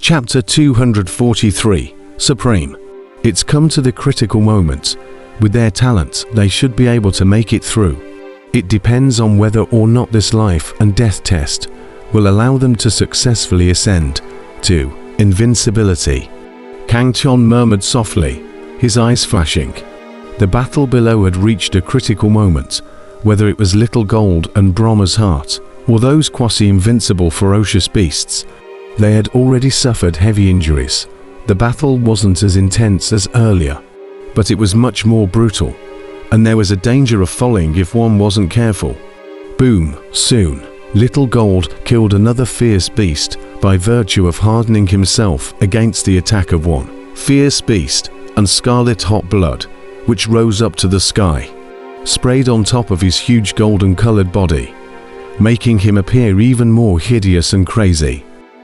Chapter 243, Supreme. It's come to the critical moment. With their talent, they should be able to make it through. It depends on whether or not this life and death test will allow them to successfully ascend to invincibility. Kang Chon murmured softly, his eyes flashing. The battle below had reached a critical moment, whether it was Little Gold and Brahma's heart, or those quasi-invincible ferocious beasts. They had already suffered heavy injuries. The battle wasn't as intense as earlier, but it was much more brutal, and there was a danger of falling if one wasn't careful. Boom, soon, Little Gold killed another fierce beast by virtue of hardening himself against the attack of one fierce beast, and scarlet hot blood, which rose up to the sky, sprayed on top of his huge golden-colored body, making him appear even more hideous and crazy.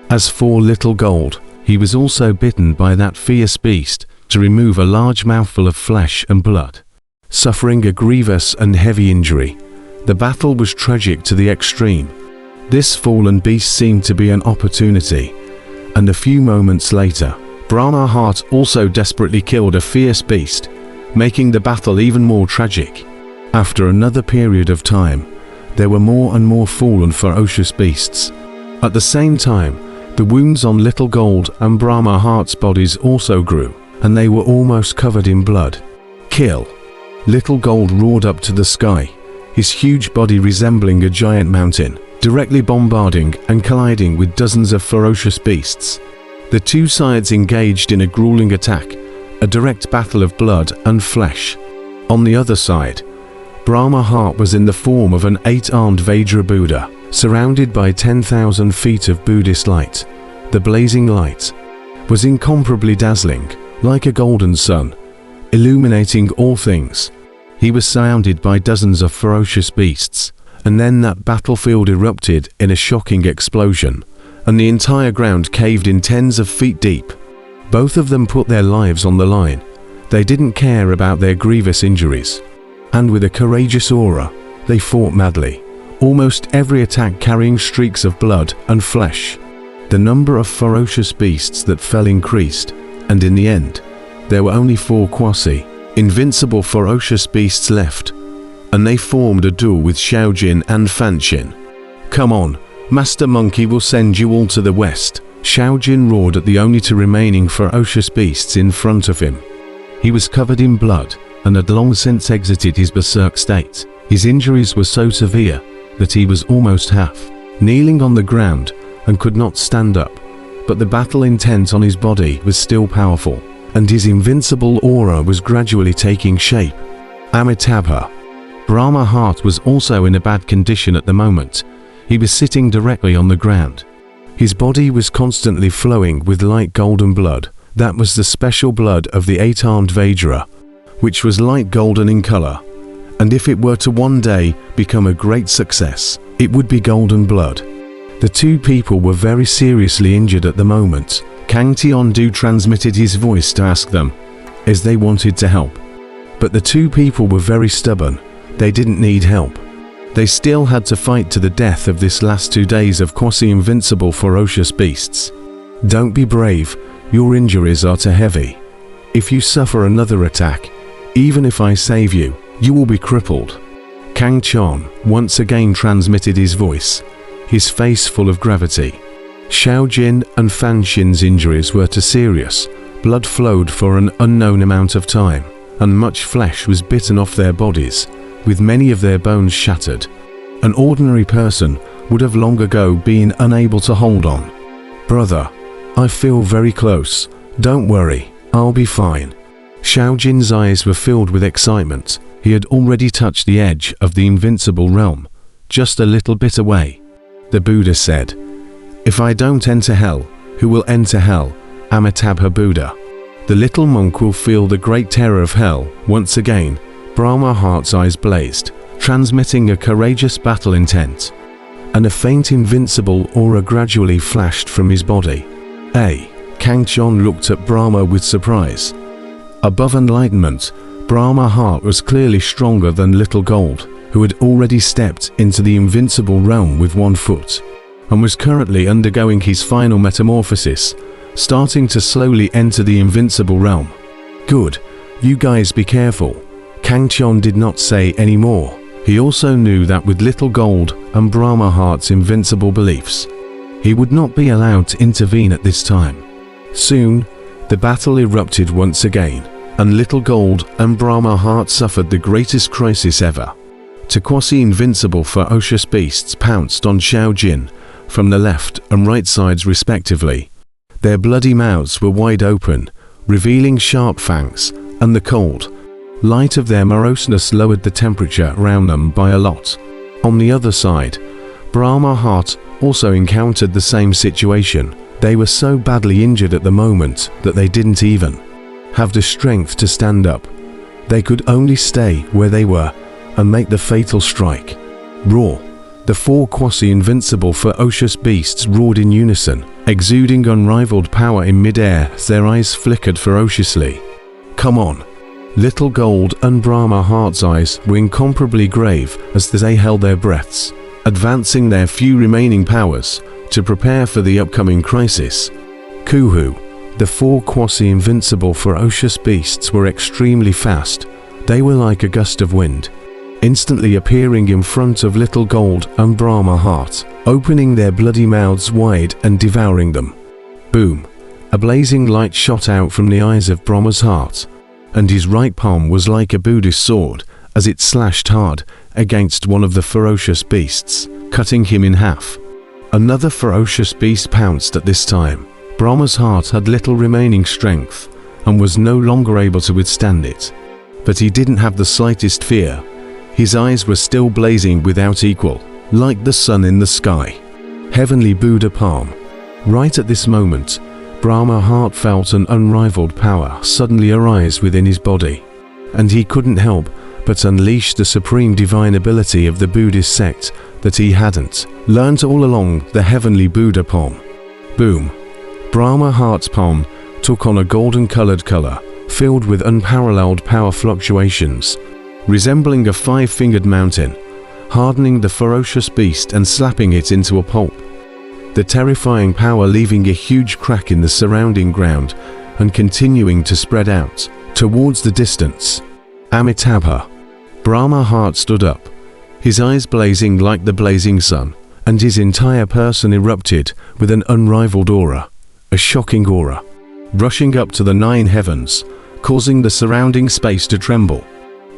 As for Little Gold, he was also bitten by that fierce beast to remove a large mouthful of flesh and blood, suffering a grievous and heavy injury. The battle was tragic to the extreme. This fallen beast seemed to be an opportunity, and a few moments later, Brahma Heart also desperately killed a fierce beast, making the battle even more tragic. After another period of time, there were more and more fallen ferocious beasts. At the same time, the wounds on Little Gold and Brahma Heart's bodies also grew, and they were almost covered in blood. Kill! Little Gold roared up to the sky, his huge body resembling a giant mountain, directly bombarding and colliding with dozens of ferocious beasts. The two sides engaged in a grueling attack, a direct battle of blood and flesh. On the other side, Brahma Heart was in the form of an 8-armed Vajra Buddha, surrounded by 10,000 feet of Buddhist light. The blazing light was incomparably dazzling, like a golden sun, illuminating all things. He was surrounded by dozens of ferocious beasts, and then that battlefield erupted in a shocking explosion, and the entire ground caved in tens of feet deep. Both of them put their lives on the line. They didn't care about their grievous injuries, and with a courageous aura, they fought madly, almost every attack carrying streaks of blood and flesh. The number of ferocious beasts that fell increased, and in the end, there were only 4 quasi-invincible ferocious beasts left, and they formed a duel with Xiaojin and Fanxin. "Come on, Master Monkey will send you all to the west," Xiaojin roared at the only 2 remaining ferocious beasts in front of him. He was covered in blood and had long since exited his berserk state. His injuries were so severe that he was almost half kneeling on the ground and could not stand up, but the battle intent on his body was still powerful, and his invincible aura was gradually taking shape. Amitabha. Brahma Heart was also in a bad condition at the moment. He was sitting directly on the ground. His body was constantly flowing with light golden blood. That was the special blood of the 8-armed Vajra, which was light golden in color, and if it were to one day become a great success, it would be golden blood. The 2 people were very seriously injured at the moment. Kang Tiondu transmitted his voice to ask them, as they wanted to help. But the 2 people were very stubborn. They didn't need help. They still had to fight to the death of this last 2 days of quasi-invincible ferocious beasts. Don't be brave, your injuries are too heavy. If you suffer another attack, even if I save you, you will be crippled. Kang Chon once again transmitted his voice, his face full of gravity. Xiaojin and Fanxin's injuries were too serious. Blood flowed for an unknown amount of time, and much flesh was bitten off their bodies, with many of their bones shattered. An ordinary person would have long ago been unable to hold on. "Brother, I feel very close. Don't worry, I'll be fine." Xiaojin's eyes were filled with excitement. He had already touched the edge of the invincible realm, just a little bit away. The Buddha said, "If I don't enter hell, who will enter hell? Amitabha Buddha. The little monk will feel the great terror of hell." Once again, Brahma Heart's eyes blazed, transmitting a courageous battle intent, and a faint invincible aura gradually flashed from his body. Kang Chon looked at Brahma with surprise. Above enlightenment, Brahma Heart was clearly stronger than Little Gold, who had already stepped into the invincible realm with 1 foot, and was currently undergoing his final metamorphosis, starting to slowly enter the invincible realm. "Good, you guys be careful," Kang Qian did not say any more. He also knew that with Little Gold and Brahma Heart's invincible beliefs, he would not be allowed to intervene at this time. Soon, the battle erupted once again, and Little Gold and Brahma Heart suffered the greatest crisis ever. Two quasi-invincible ferocious beasts pounced on Xiao Jin from the left and right sides respectively. Their bloody mouths were wide open, revealing sharp fangs, and the cold light of their moroseness lowered the temperature around them by a lot. On the other side, Brahma Heart also encountered the same situation. They were so badly injured at the moment that they didn't even have the strength to stand up. They could only stay where they were and make the fatal strike. Roar! The four quasi-invincible ferocious beasts roared in unison, exuding unrivaled power in mid-air as their eyes flickered ferociously. "Come on!" Little Gold and Brahma Heart's eyes were incomparably grave as they held their breaths, advancing their few remaining powers to prepare for the upcoming crisis. Kuhu! The four quasi-invincible ferocious beasts were extremely fast. They were like a gust of wind, instantly appearing in front of Little Gold and Brahma Heart, opening their bloody mouths wide and devouring them. Boom! A blazing light shot out from the eyes of Brahma's heart, and his right palm was like a Buddhist sword as it slashed hard against one of the ferocious beasts, cutting him in half. Another ferocious beast pounced at this time. Brahma's heart had little remaining strength and was no longer able to withstand it. But he didn't have the slightest fear. His eyes were still blazing without equal, like the sun in the sky. Heavenly Buddha palm. Right at this moment, Brahma Heart felt an unrivaled power suddenly arise within his body, and he couldn't help but unleash the supreme divine ability of the Buddhist sect that he hadn't learnt all along, the Heavenly Buddha palm. Boom! Brahma Heart's palm took on a golden-colored color, filled with unparalleled power fluctuations, resembling a five-fingered mountain, hardening the ferocious beast and slapping it into a pulp. The terrifying power leaving a huge crack in the surrounding ground and continuing to spread out towards the distance. Amitabha! Brahma Heart stood up, his eyes blazing like the blazing sun, and his entire person erupted with an unrivaled aura, a shocking aura, rushing up to the 9 heavens, causing the surrounding space to tremble.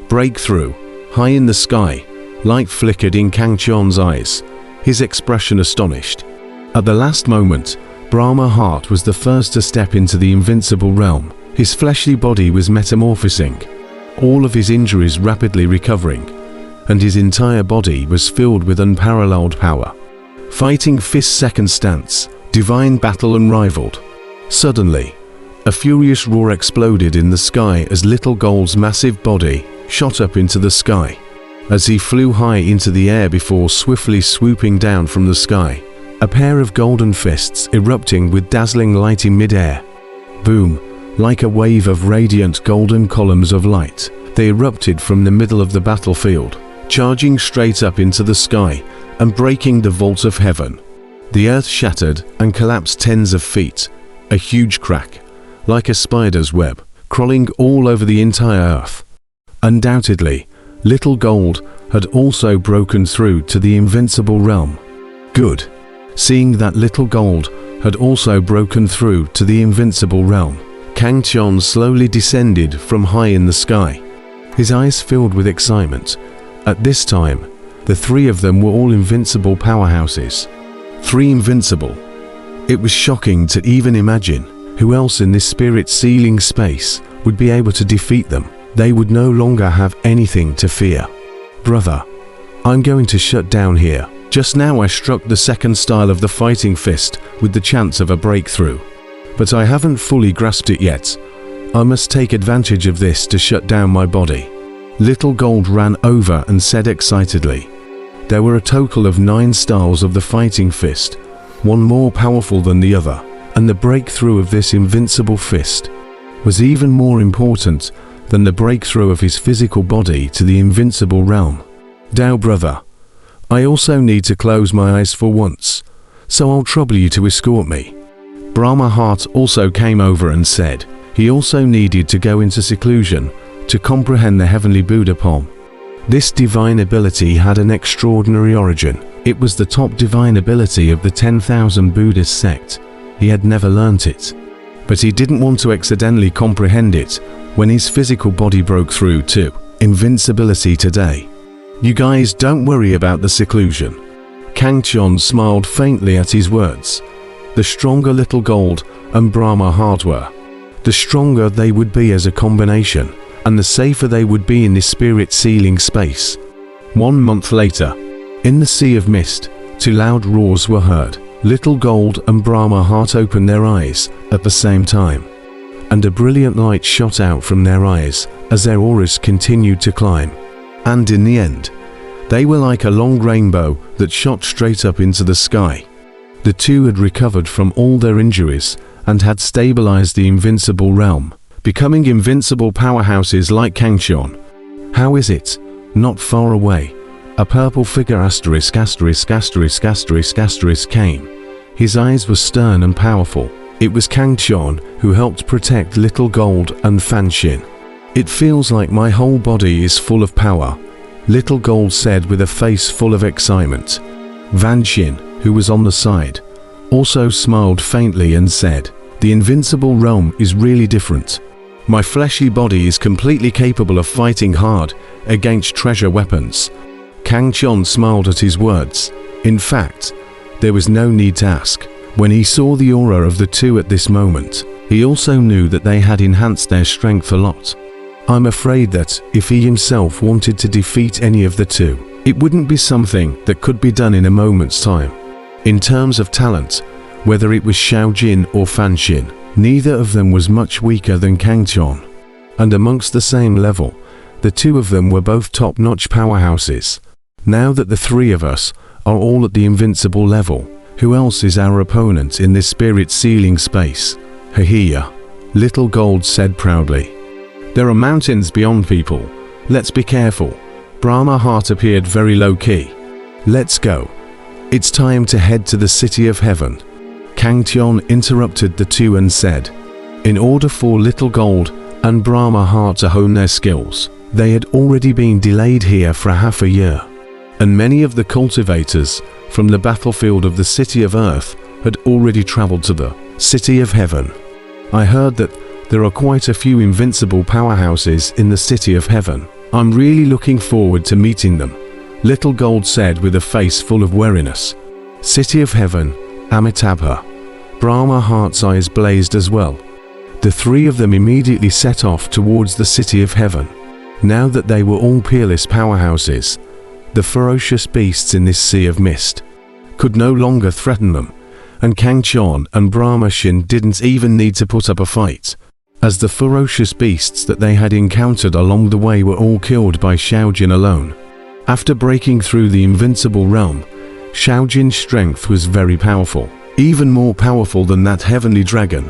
Breakthrough! High in the sky, light flickered in Kang Qian's eyes, his expression astonished. At the last moment, Brahma Heart was the first to step into the invincible realm. His fleshly body was metamorphosing, all of his injuries rapidly recovering, and his entire body was filled with unparalleled power. Fighting fist second stance, divine battle unrivaled. Suddenly, a furious roar exploded in the sky as Little Gold's massive body shot up into the sky, as he flew high into the air before swiftly swooping down from the sky. A pair of golden fists erupting with dazzling light in mid-air. Boom! Like a wave of radiant golden columns of light, they erupted from the middle of the battlefield, charging straight up into the sky and breaking the vault of heaven. The earth shattered and collapsed tens of feet, a huge crack, like a spider's web, crawling all over the entire earth. Undoubtedly, Little Gold had also broken through to the invincible realm. Good! Seeing that Little Gold had also broken through to the invincible realm, Kang Qian slowly descended from high in the sky, his eyes filled with excitement. At this time, the 3 of them were all invincible powerhouses. 3 invincible. It was shocking to even imagine who else in this spirit-sealing space would be able to defeat them. They would no longer have anything to fear. Brother, I'm going to shut down here. Just now I struck the second style of the fighting fist with the chance of a breakthrough, but I haven't fully grasped it yet. I must take advantage of this to shut down my body. Little Gold ran over and said excitedly. There were a total of 9 styles of the fighting fist, one more powerful than the other, and the breakthrough of this invincible fist was even more important than the breakthrough of his physical body to the invincible realm. Dao brother, I also need to close my eyes for once, so I'll trouble you to escort me. Brahma Heart also came over and said he also needed to go into seclusion to comprehend the heavenly Buddha poem. This divine ability had an extraordinary origin. It was the top divine ability of the 10,000 Buddhist sect. He had never learnt it. But he didn't want to accidentally comprehend it when his physical body broke through to invincibility today. You guys don't worry about the seclusion. Kangchon smiled faintly at his words. The stronger Little Gold and Brahma Heart were, the stronger they would be as a combination, and the safer they would be in this spirit sealing space. 1 month later, in the sea of mist, 2 loud roars were heard. Little Gold and Brahma Heart opened their eyes at the same time, and a brilliant light shot out from their eyes as their auras continued to climb. And in the end, they were like a long rainbow that shot straight up into the sky. The two had recovered from all their injuries and had stabilized the invincible realm, becoming invincible powerhouses like Kangchon. How is it? Not far away, a purple figure came. His eyes were stern and powerful. It was Kangchon who helped protect Little Gold and Fanxin. It feels like my whole body is full of power, Little Gold said with a face full of excitement. Fanxin, who was on the side, also smiled faintly and said, "The invincible realm is really different. My fleshy body is completely capable of fighting hard against treasure weapons." Kangchon smiled at his words. In fact, there was no need to ask. When he saw the aura of the two at this moment, he also knew that they had enhanced their strength a lot. I'm afraid that if he himself wanted to defeat any of the two, it wouldn't be something that could be done in a moment's time. In terms of talent, whether it was Xiaojin or Fanxin, neither of them was much weaker than Kangchon. And amongst the same level, the two of them were both top-notch powerhouses. Now that the three of us are all at the invincible level, who else is our opponent in this spirit-sealing space? Hahiya, Little Gold said proudly. There are mountains beyond people. Let's be careful. Brahma Heart appeared very low-key. Let's go. It's time to head to the city of heaven. Kangchon interrupted the two and said, in order for Little Gold and Brahma Heart to hone their skills, they had already been delayed here for half a year. And many of the cultivators from the battlefield of the City of Earth had already traveled to the City of Heaven. I heard that there are quite a few invincible powerhouses in the City of Heaven. I'm really looking forward to meeting them, Little Gold said with a face full of wariness. City of Heaven, Amitabha. Brahma Heart's eyes blazed as well. The three of them immediately set off towards the City of Heaven. Now that they were all peerless powerhouses, the ferocious beasts in this sea of mist could no longer threaten them, and Kangchon and Brahma Xin didn't even need to put up a fight, as the ferocious beasts that they had encountered along the way were all killed by Xiaojin alone. After breaking through the invincible realm, Xiaojin's strength was very powerful, even more powerful than that heavenly dragon.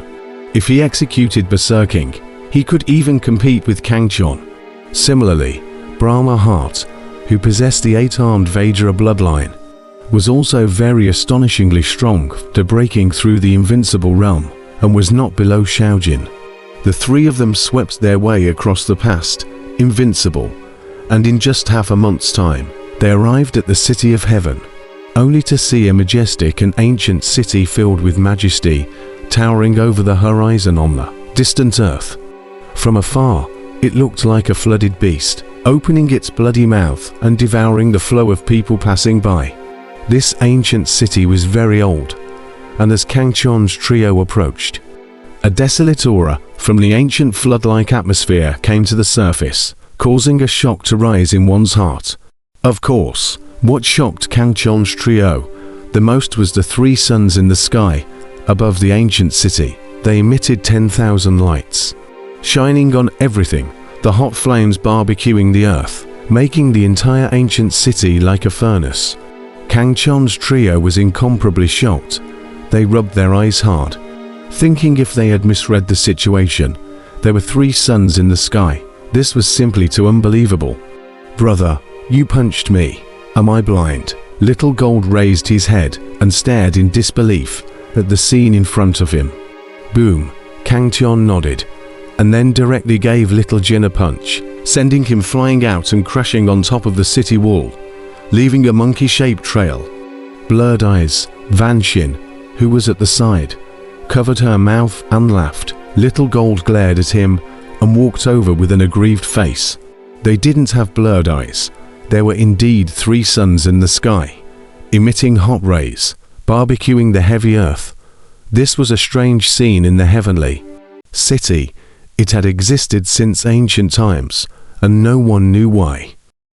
If he executed berserking, he could even compete with Kangchon. Similarly, Brahma Heart, who possessed the 8-armed Vajra bloodline, was also very astonishingly strong to breaking through the invincible realm, and was not below Xiaojin. The three of them swept their way across the past, invincible, and in just half a month's time, they arrived at the City of Heaven, only to see a majestic and ancient city filled with majesty, towering over the horizon on the distant earth. From afar, it looked like a flooded beast, opening its bloody mouth and devouring the flow of people passing by. This ancient city was very old, and as Kangchon's trio approached, a desolate aura from the ancient flood-like atmosphere came to the surface, causing a shock to rise in one's heart. Of course, what shocked Kangchon's trio the most was the 3 suns in the sky above the ancient city. They emitted 10,000 lights, shining on everything, the hot flames barbecuing the earth, making the entire ancient city like a furnace. Kangchon's trio was incomparably shocked. They rubbed their eyes hard, thinking if they had misread the situation. There were 3 suns in the sky. This was simply too unbelievable. Brother, you punched me. Am I blind? Little Gold raised his head and stared in disbelief at the scene in front of him. Boom, Kang Tian nodded, and then directly gave Little Jin a punch, sending him flying out and crashing on top of the city wall, leaving a monkey-shaped trail. Blurred eyes, Van Shin, who was at the side, covered her mouth and laughed. Little Gold glared at him and walked over with an aggrieved face. They didn't have blurred eyes. There were indeed 3 suns in the sky, emitting hot rays, barbecuing the heavy earth. This was a strange scene in the heavenly city. It had existed since ancient times, and no one knew why.